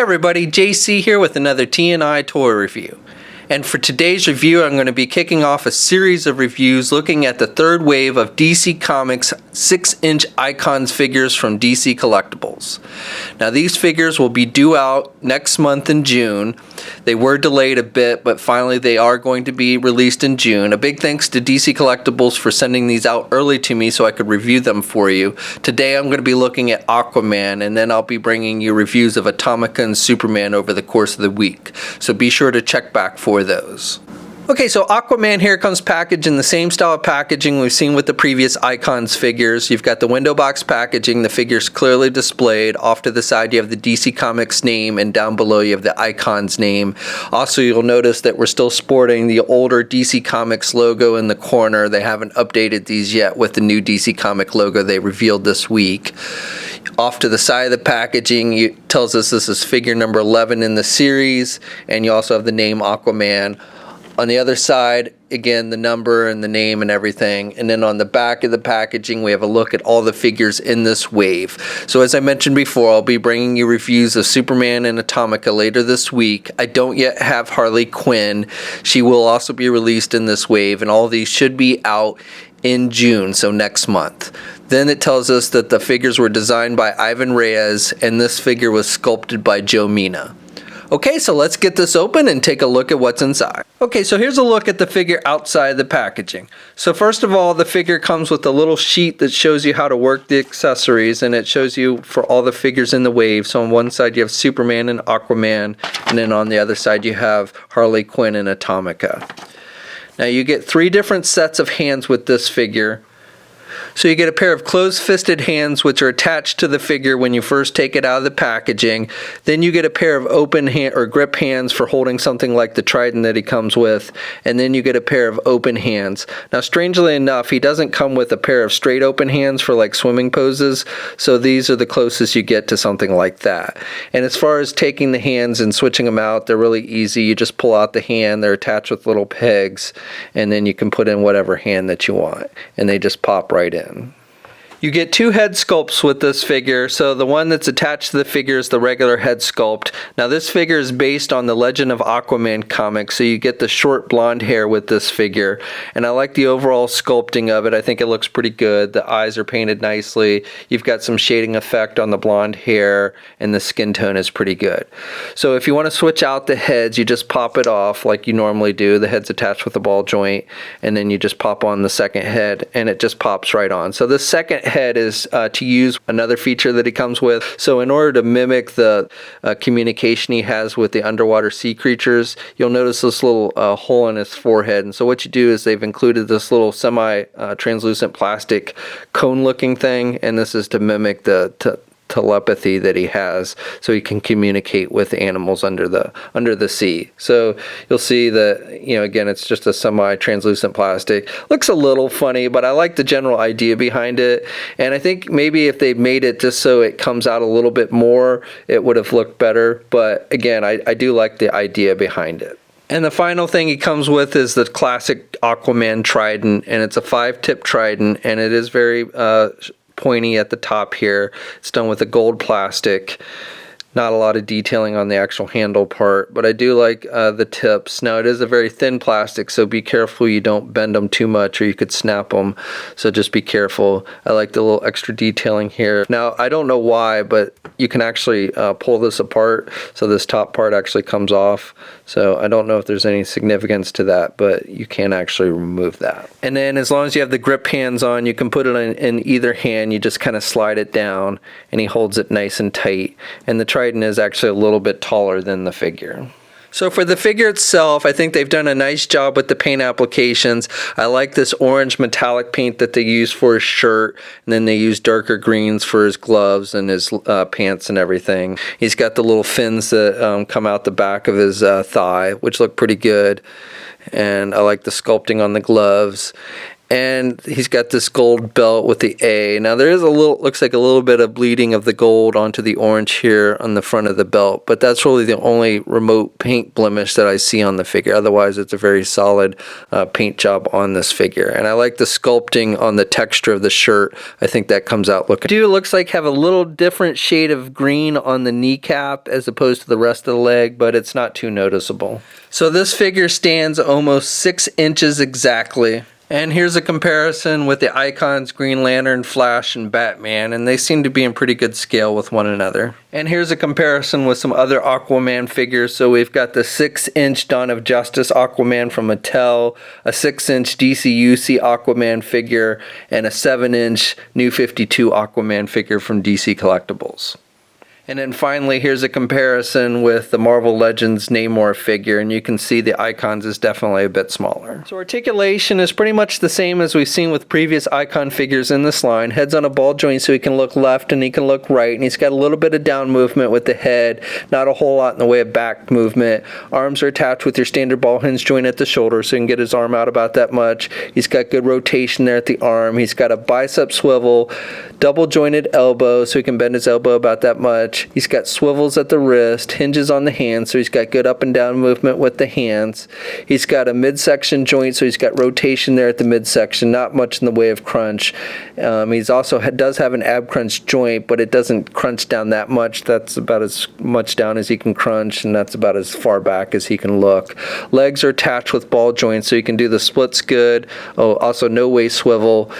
everybody, JC here with another T&I toy review. And for today's review, I'm going to be kicking off a series of reviews looking at the third wave of DC Comics 6-inch Icons figures from DC Collectibles. Now these figures will be due out next month in June. They were delayed a bit, but finally they are going to be released in June. A big thanks to DC Collectibles for sending these out early to me so I could review them for you. Today I'm going to be looking at Aquaman, and then I'll be bringing you reviews of Atomica and Superman over the course of the week. So be sure to check back for those. Okay, so Aquaman here comes packaged in the same style of packaging we've seen with the previous Icons figures. You've got the window box packaging, the figures clearly displayed. Off to the side you have the DC Comics name, and down below you have the Icons name. Also, you'll notice that we're still sporting the older DC Comics logo in the corner. They haven't updated these yet with the new DC Comic logo they revealed this week. Off to the side of the packaging, it tells us this is figure number 11 in the series, and you also have the name Aquaman. On the other side, again, the number and the name and everything. And then on the back of the packaging, we have a look at all the figures in this wave. So as I mentioned before, I'll be bringing you reviews of Superman and Atomica later this week. I don't yet have Harley Quinn. She will also be released in this wave, and all of these should be out in June, so next month. Then it tells us that the figures were designed by Ivan Reyes, and this figure was sculpted by Joe Mina. Okay, so let's get this open and take a look at what's inside. Okay, so here's a look at the figure outside the packaging. So first of all, the figure comes with a little sheet that shows you how to work the accessories, and it shows you for all the figures in the wave. So on one side you have Superman and Aquaman, and then on the other side you have Harley Quinn and Atomica. Now you get 3 different sets of hands with this figure. So you get a pair of closed-fisted hands which are attached to the figure when you first take it out of the packaging. Then you get a pair of open hand or grip hands for holding something like the Trident that he comes with. And then you get a pair of open hands. Now strangely enough, he doesn't come with a pair of straight open hands for like swimming poses. So these are the closest you get to something like that. And as far as taking the hands and switching them out, they're really easy. You just pull out the hand. They're attached with little pegs. And then you can put in whatever hand that you want. And they just pop right in. You get 2 head sculpts with this figure. So the one that's attached to the figure is the regular head sculpt. Now this figure is based on the Legend of Aquaman comic, so you get the short blonde hair with this figure. And I like the overall sculpting of it. I think it looks pretty good. The eyes are painted nicely. You've got some shading effect on the blonde hair, and the skin tone is pretty good. So if you want to switch out the heads, you just pop it off like you normally do. The head's attached with a ball joint, and then you just pop on the second head, and it just pops right on. So the second head is to use another feature that he comes with. So in order to mimic the communication he has with the underwater sea creatures, you'll notice this little hole in his forehead. And so what you do is they've included this little semi-translucent plastic cone-looking thing, and this is to mimic the telepathy that he has, so he can communicate with animals under the sea. So you'll see that, you know, again, it's just a semi-translucent plastic. Looks a little funny, but I like the general idea behind it. And I think maybe if they made it just so it comes out a little bit more, it would have looked better. But again, I do like the idea behind it. And the final thing he comes with is the classic Aquaman Trident, and it's a 5-tip Trident, and it is very pointy at the top here. It's done with a gold plastic. Not a lot of detailing on the actual handle part, but I do like the tips. Now it is a very thin plastic, so be careful you don't bend them too much or you could snap them, so just be careful. I like the little extra detailing here. Now I don't know why, but you can actually pull this apart, so this top part actually comes off. So I don't know if there's any significance to that, but you can actually remove that. And then as long as you have the grip hands on, you can put it in either hand. You just kind of slide it down, and he holds it nice and tight. And the Trident is actually a little bit taller than the figure. So for the figure itself, I think they've done a nice job with the paint applications. I like this orange metallic paint that they use for his shirt, and then they use darker greens for his gloves and his pants and everything. He's got the little fins that come out the back of his thigh, which look pretty good. And I like the sculpting on the gloves. And he's got this gold belt with the A. Now there is looks like a little bit of bleeding of the gold onto the orange here on the front of the belt, but that's really the only remote paint blemish that I see on the figure. Otherwise, it's a very solid paint job on this figure. And I like the sculpting on the texture of the shirt. I think that comes out looking. It looks like have a little different shade of green on the kneecap as opposed to the rest of the leg, but it's not too noticeable. So this figure stands almost 6 inches exactly. And here's a comparison with the Icons, Green Lantern, Flash, and Batman, and they seem to be in pretty good scale with one another. And here's a comparison with some other Aquaman figures. So we've got the 6-inch Dawn of Justice Aquaman from Mattel, a 6-inch DC Aquaman figure, and a 7-inch New 52 Aquaman figure from DC Collectibles. And then finally, here's a comparison with the Marvel Legends Namor figure, and you can see the Icons is definitely a bit smaller. So articulation is pretty much the same as we've seen with previous Icon figures in this line. Head's on a ball joint so he can look left and he can look right, and he's got a little bit of down movement with the head, not a whole lot in the way of back movement. Arms are attached with your standard ball hinge joint at the shoulder so he can get his arm out about that much. He's got good rotation there at the arm. He's got a bicep swivel, double jointed elbow so he can bend his elbow about that much. He's got swivels at the wrist, hinges on the hands, so he's got good up and down movement with the hands. He's got a midsection joint, so he's got rotation there at the midsection, not much in the way of crunch. He's also does have an ab crunch joint, but it doesn't crunch down that much. That's about as much down as he can crunch, and that's about as far back as he can look. Legs are attached with ball joints, so you can do the splits good. Oh, also no waist swivel.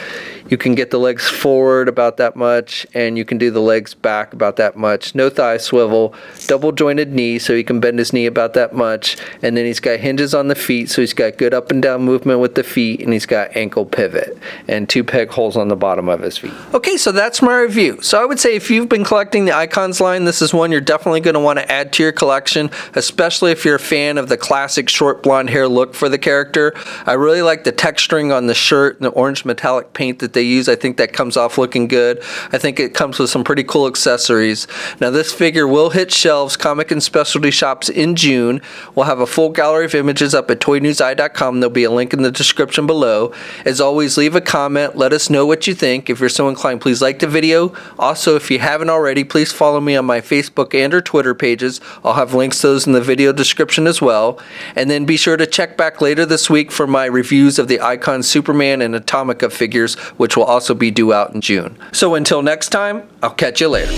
You can get the legs forward about that much, and you can do the legs back about that much. No thigh swivel, double jointed knee, so he can bend his knee about that much. And then he's got hinges on the feet, so he's got good up and down movement with the feet, and he's got ankle pivot and 2 peg holes on the bottom of his feet. Okay, so that's my review. So I would say if you've been collecting the Icons line, this is one you're definitely going to want to add to your collection, especially if you're a fan of the classic short blonde hair look for the character. I really like the texturing on the shirt and the orange metallic paint that they use. I think that comes off looking good. I think it comes with some pretty cool accessories. Now this figure will hit shelves, comic and specialty shops in June. We'll have a full gallery of images up at toynewseye.com. There'll be a link in the description below. As always, leave a comment. Let us know what you think. If you're so inclined, please like the video. Also, if you haven't already, please follow me on my Facebook and or Twitter pages. I'll have links to those in the video description as well. And then be sure to check back later this week for my reviews of the Icon Superman and Atomica figures, which will also be due out in June. So until next time, I'll catch you later.